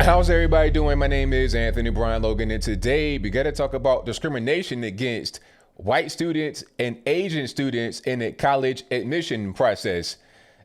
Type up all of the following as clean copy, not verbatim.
How's everybody doing? My name is Anthony Brian Logan, and today we got to talk about discrimination against white students and Asian students in the college admission process.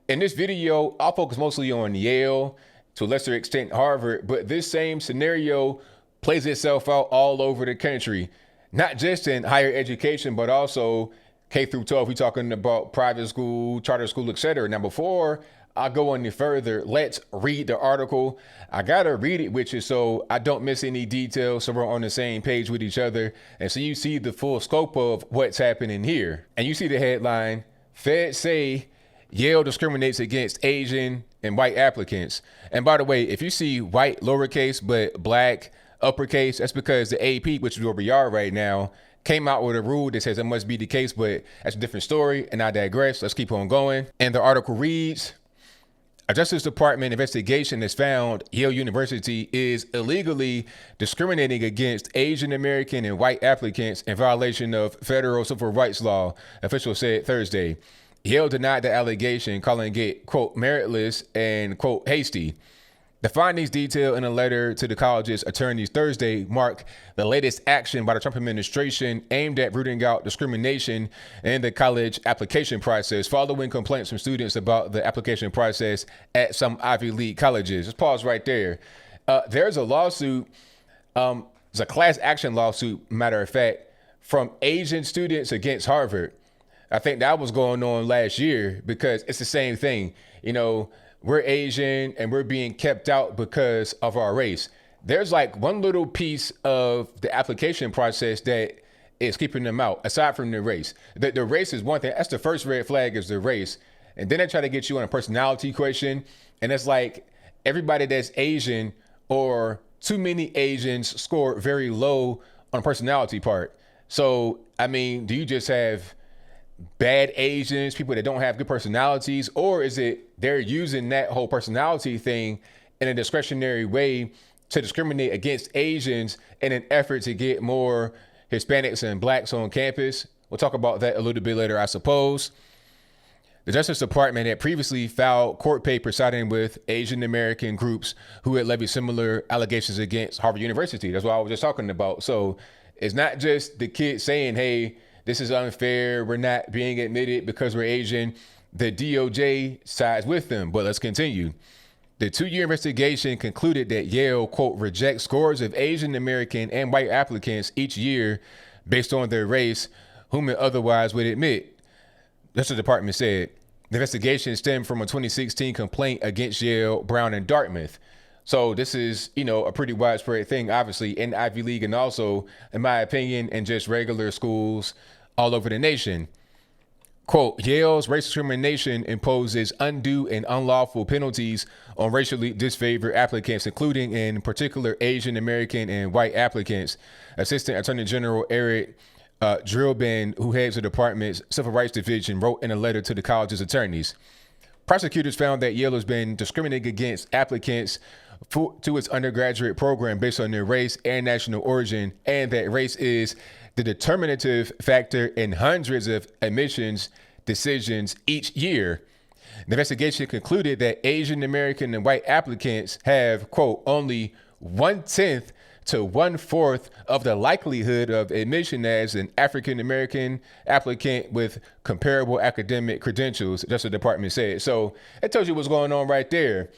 In this video, I'll focus mostly on Yale, to a lesser extent Harvard, but this same scenario plays itself out all over the country, not just in higher education, but also K through 12. We're talking about private school, charter school, etc. Now, before I go any further, let's read the article. I gotta read it with you so I don't miss any details, so we're on the same page with each other, and so you see the full scope of what's happening here. And you see the headline: Feds say Yale discriminates against Asian and white applicants. And by the way, if you see white lowercase but black uppercase, that's because the AP, which is where we are right now, came out with a rule that says it must be the case, but that's a different story, and I digress. Let's keep on going. And the article reads: a Justice Department investigation has found Yale University is illegally discriminating against Asian American and white applicants in violation of federal civil rights law, officials said Thursday. Yale denied the allegation, calling it, quote, meritless and, quote, hasty. The findings, detailed in a letter to the college's attorneys Thursday, mark the latest action by the Trump administration aimed at rooting out discrimination in the college application process following complaints from students about the application process at some Ivy League colleges. Just pause right there. There's a lawsuit, it's a class action lawsuit, matter of fact, from Asian students against Harvard. I think that was going on last year because it's the same thing. You know, we're Asian and we're being kept out because of our race. There's like one little piece of the application process that is keeping them out, aside from the race. The race is one thing. That's the first red flag, is the race. And then they try to get you on a personality question. And it's like everybody that's Asian or too many Asians score very low on the personality part. So, I mean, do you just have bad Asians, people that don't have good personalities, or is it they're using that whole personality thing in a discretionary way to discriminate against Asians in an effort to get more Hispanics and blacks on campus? We'll talk about that a little bit later, I suppose. The Justice Department had previously filed court papers siding with Asian American groups who had levied similar allegations against Harvard University. That's what I was just talking about. So it's not just the kids saying, hey, this is unfair, we're not being admitted because we're Asian. The DOJ sides with them, but let's continue. The 2-year investigation concluded that Yale, quote, rejects scores of Asian American and white applicants each year based on their race, whom it otherwise would admit. That's what the department said. The investigation stemmed from a 2016 complaint against Yale, Brown, and Dartmouth. So this is, you know, a pretty widespread thing, obviously, in Ivy League and also, in my opinion, in just regular schools all over the nation. Quote, Yale's race discrimination imposes undue and unlawful penalties on racially disfavored applicants, including in particular Asian American and white applicants. Assistant Attorney General Eric Drillben, who heads the department's Civil Rights Division, wrote in a letter to the college's attorneys. Prosecutors found that Yale has been discriminating against applicants to its undergraduate program based on their race and national origin, and that race is the determinative factor in hundreds of admissions decisions each year. The investigation concluded that Asian American and white applicants have, quote, only 1/10 to 1/4 of the likelihood of admission as an African American applicant with comparable academic credentials, that's what the department said. So that tells you what's going on right there.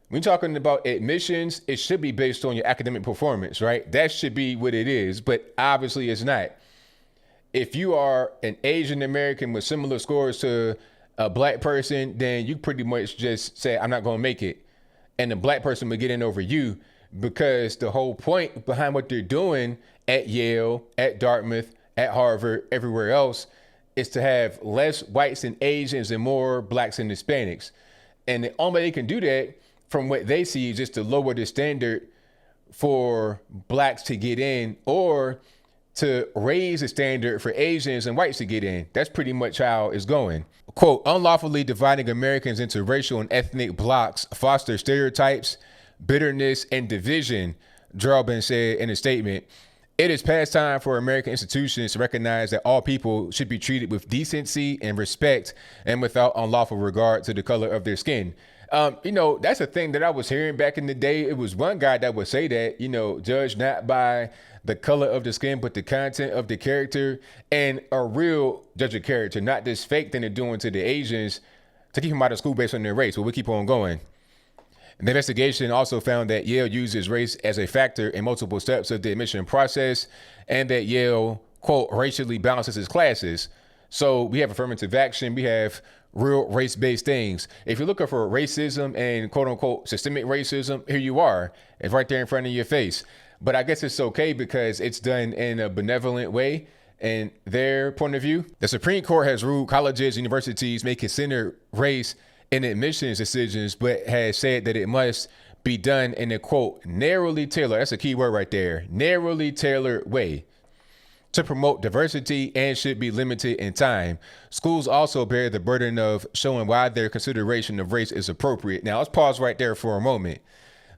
When you're talking about admissions, it should be based on your academic performance, right? That should be what it is, but obviously it's not. If you are an Asian American with similar scores to a black person, then you pretty much just say, I'm not going to make it. And the black person will get in over you, because the whole point behind what they're doing at Yale, at Dartmouth, at Harvard, everywhere else, is to have less whites and Asians and more blacks and Hispanics. And the only way they can do that, from what they see, is just to lower the standard for blacks to get in, or to raise the standard for Asians and whites to get in. That's pretty much how it's going. Quote, unlawfully dividing Americans into racial and ethnic blocks foster stereotypes, bitterness, and division, Drillben said in a statement. It is past time for American institutions to recognize that all people should be treated with decency and respect and without unlawful regard to the color of their skin. That's a thing that I was hearing back in the day. It was one guy that would say that, judge not by the color of the skin, but the content of the character, and a real judge of character, not this fake thing they're doing to the Asians to keep them out of school based on their race. But we keep on going. The investigation also found that Yale uses race as a factor in multiple steps of the admission process, and that Yale, quote, racially balances its classes. So we have affirmative action, we have real race-based things. If you're looking for racism and quote unquote systemic racism, here you are. It's right there in front of your face. But I guess it's okay because it's done in a benevolent way. In their point of view, the Supreme Court has ruled colleges and universities may consider race in admissions decisions, but has said that it must be done in a, quote, narrowly tailored, that's a key word right there, narrowly tailored way to promote diversity and should be limited in time. Schools also bear the burden of showing why their consideration of race is appropriate. Now, let's pause right there for a moment.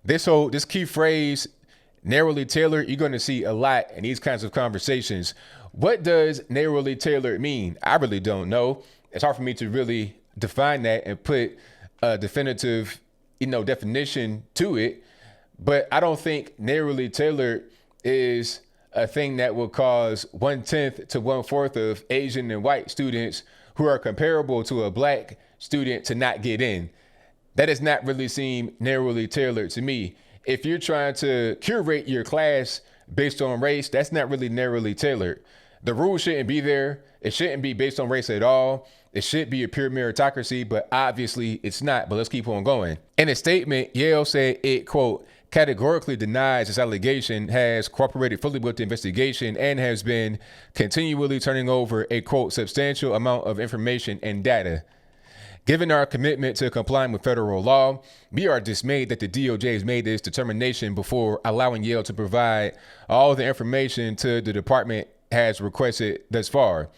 This key phrase, narrowly tailored, you're going to see a lot in these kinds of conversations. What does narrowly tailored mean? I really don't know. It's hard for me to really define that and put a definitive, definition to it. But I don't think narrowly tailored is a thing that will cause 1/10 to 1/4 of Asian and white students who are comparable to a black student to not get in. That does not really seem narrowly tailored to me. If you're trying to curate your class based on race, that's not really narrowly tailored. The rule shouldn't be there. It shouldn't be based on race at all. It should be a pure meritocracy, but obviously it's not. But let's keep on going. In a statement, Yale said it, quote, categorically denies this allegation, has cooperated fully with the investigation, and has been continually turning over a, quote, substantial amount of information and data. Given our commitment to complying with federal law, we are dismayed that the DOJ has made this determination before allowing Yale to provide all the information to the department has requested thus far.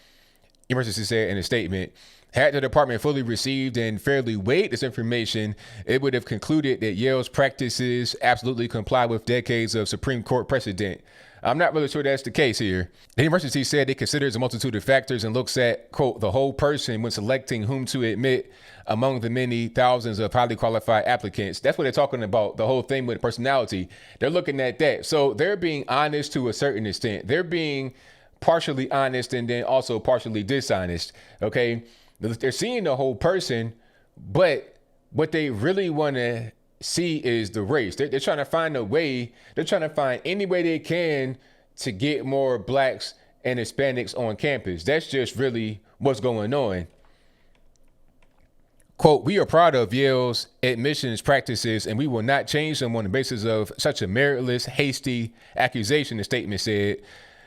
University said in a statement, had the department fully received and fairly weighed this information, it would have concluded that Yale's practices absolutely comply with decades of Supreme Court precedent. I'm not really sure that's the case here. The university said it considers a multitude of factors and looks at, quote, the whole person when selecting whom to admit among the many thousands of highly qualified applicants. That's what they're talking about, the whole thing with personality. They're looking at that. So they're being honest to a certain extent. They're being partially honest and then also partially dishonest. Okay. They're seeing the whole person, but what they really want to see is the race. They're trying to find a way. They're trying to find any way they can to get more blacks and Hispanics on campus. That's just really what's going on. Quote, we are proud of Yale's admissions practices and we will not change them on the basis of such a meritless, hasty accusation, the statement said.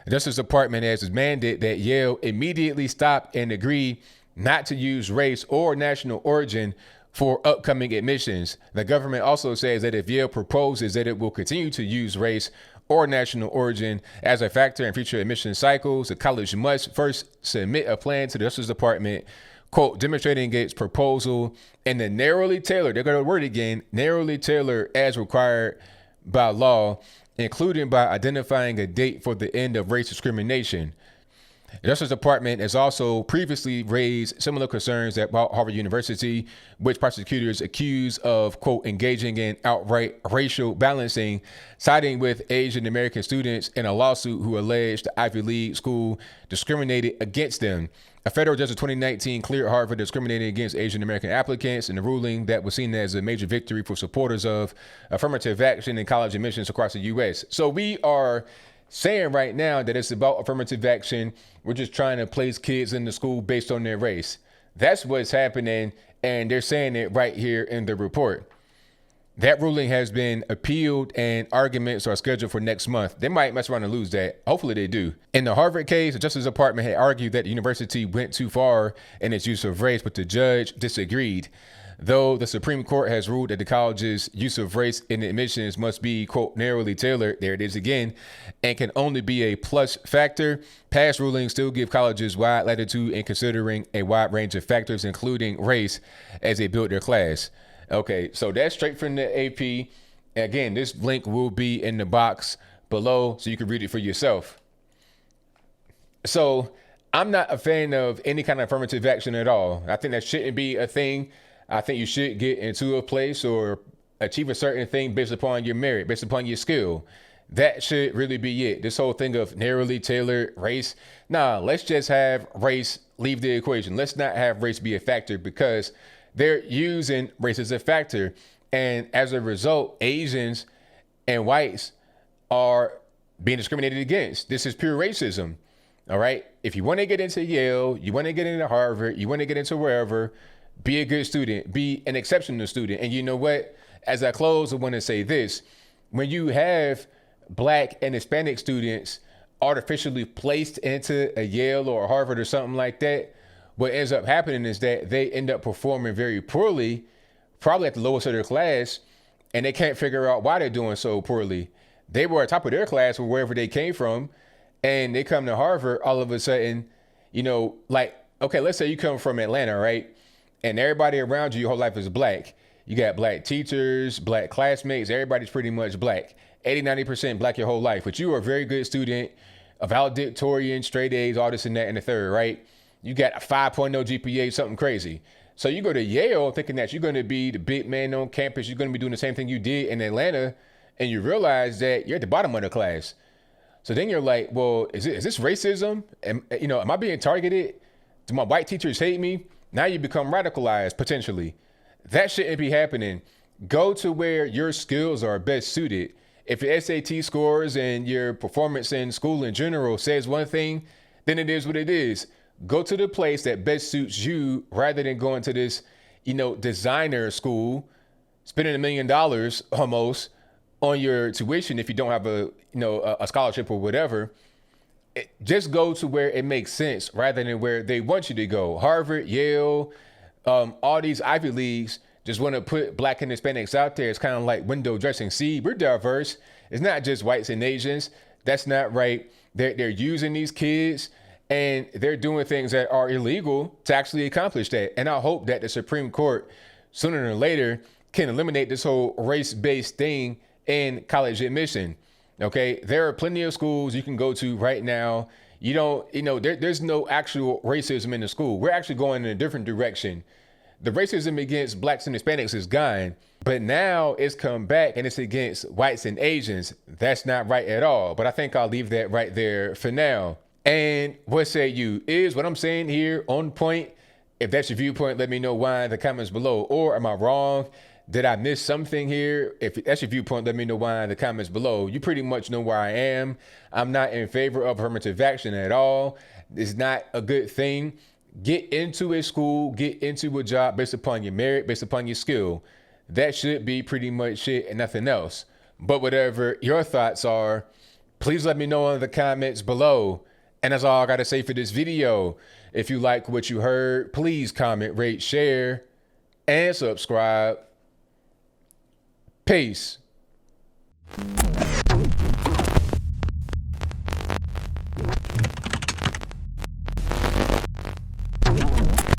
The Justice Department has mandated that Yale immediately stop and agree not to use race or national origin for upcoming admissions. The government also says that if Yale proposes that it will continue to use race or national origin as a factor in future admission cycles, the college must first submit a plan to the Justice Department, quote, demonstrating its proposal in the narrowly tailored, they're going to word again, narrowly tailored as required by law, including by identifying a date for the end of race discrimination. The Justice Department has also previously raised similar concerns at Harvard University, which prosecutors accuse of, quote, engaging in outright racial balancing, siding with Asian American students in a lawsuit who alleged the Ivy League school discriminated against them. A federal judge in 2019 cleared Harvard discriminating against Asian American applicants in a ruling that was seen as a major victory for supporters of affirmative action in college admissions across the U.S. So we are saying right now that it's about affirmative action. We're just trying to place kids in the school based on their race. That's what's happening, and they're saying it right here in the report. That ruling has been appealed and arguments are scheduled for next month. They might mess around and lose that. Hopefully they do. In the Harvard case, the Justice Department had argued that the university went too far in its use of race, but the judge disagreed. Though the Supreme Court has ruled that the college's use of race in admissions must be, quote, narrowly tailored, there it is again, and can only be a plus factor, past rulings still give colleges wide latitude in considering a wide range of factors, including race, as they build their class. Okay, so that's straight from the AP. Again, this link will be in the box below so you can read it for yourself. So I'm not a fan of any kind of affirmative action at all. I think that shouldn't be a thing. I think you should get into a place or achieve a certain thing based upon your merit, based upon your skill. That should really be it. This whole thing of narrowly tailored race, nah, let's just have race leave the equation. Let's not have race be a factor because they're using race as a factor. And as a result, Asians and whites are being discriminated against. This is pure racism. All right. If you want to get into Yale, you want to get into Harvard, you want to get into wherever, be a good student, be an exceptional student. And you know what? As I close, I want to say this. When you have Black and Hispanic students artificially placed into a Yale or a Harvard or something like that, what ends up happening is that they end up performing very poorly, probably at the lowest of their class, and they can't figure out why they're doing so poorly. They were at top of their class or wherever they came from, and they come to Harvard, all of a sudden, you know, like, okay, let's say you come from Atlanta, right? And everybody around you, your whole life is Black. You got Black teachers, Black classmates, everybody's pretty much Black. 80-90% Black your whole life, but you are a very good student, a valedictorian, straight A's, all this and that and the third, right? You got a 5.0 GPA, something crazy. So you go to Yale thinking that you're going to be the big man on campus. You're going to be doing the same thing you did in Atlanta, and you realize that you're at the bottom of the class. So then you're like, well, is this racism? Am I being targeted? Do my white teachers hate me? Now you become radicalized, potentially. That shouldn't be happening. Go to where your skills are best suited. If your SAT scores and your performance in school in general says one thing, then it is what it is. Go to the place that best suits you rather than going to this, designer school, spending $1 million almost on your tuition if you don't have a scholarship or whatever. Just go to where it makes sense rather than where they want you to go. Harvard, Yale, all these Ivy Leagues just want to put Black and Hispanics out there. It's kind of like window dressing. See, we're diverse. It's not just whites and Asians. That's not right. They're using these kids and they're doing things that are illegal to actually accomplish that. And I hope that the Supreme Court sooner or later can eliminate this whole race-based thing in college admission. Okay, there are plenty of schools you can go to right now. There's no actual racism in the school. We're actually going in a different direction. The racism against Blacks and Hispanics is gone, but now it's come back and it's against whites and Asians. That's not right at all. But I think I'll leave that right there for now. And what say you? Is what I'm saying here on point? If that's your viewpoint, let me know why in the comments below. Or am I wrong? Did I miss something here? If that's your viewpoint, let me know why in the comments below. You pretty much know where I am. I'm not in favor of affirmative action at all. It's not a good thing. Get into a school, get into a job based upon your merit, based upon your skill. That should be pretty much it and nothing else. But whatever your thoughts are, please let me know in the comments below. And that's all I got to say for this video. If you like what you heard, please comment, rate, share, and subscribe. Peace.